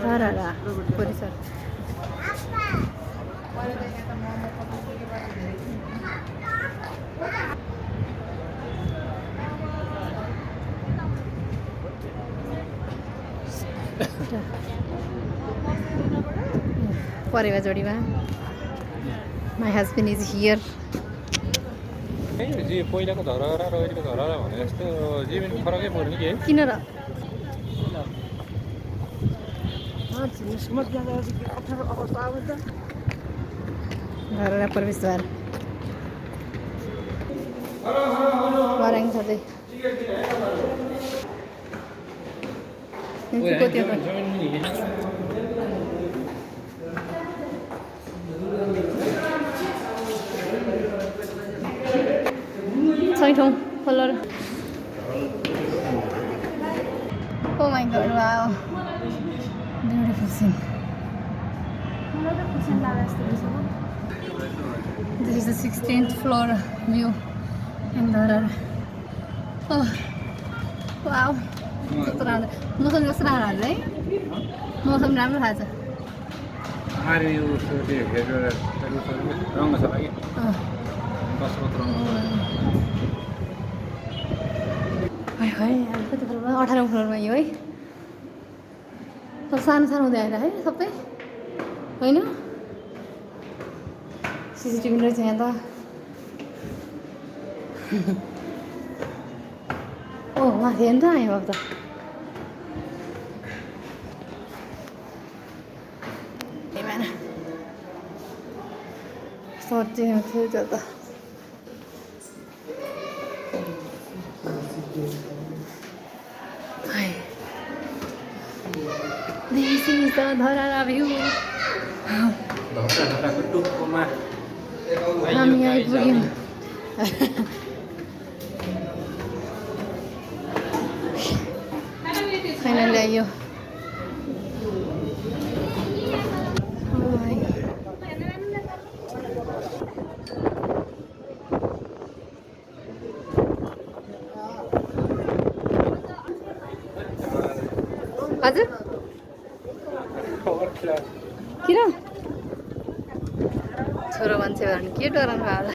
धरहरा परिसर परेवा जोडीमा my husband is here पहिलाको धरहरा र अहिलेको धरहरा भने जस्तो जीवनको फरकै पर्यो नि के किन र धरहरा प्रवेशद्वार मराङ सधैँ छैठौँ colour Oh my god, wow. Beautiful scene. This is the 16th floor view in Dharar. Oh, wow. मौसम कस्तो राम्रो है मौसम राम्रो थाहा छ कति फ्लोरमा 18औं फ्लोरमा यो है सब सानो सानो हुँदै आएर है सबै होइन सिसिटिभी रहेछ यहाँ त ओ माथि हेर्नु त आयो अब त सोचेको थियो त्यो त This is the Dharara view. हामी आइपुग्यौँ फाइनली आइयो हजुर किन छोरो मान्छे भने के डराउनु होला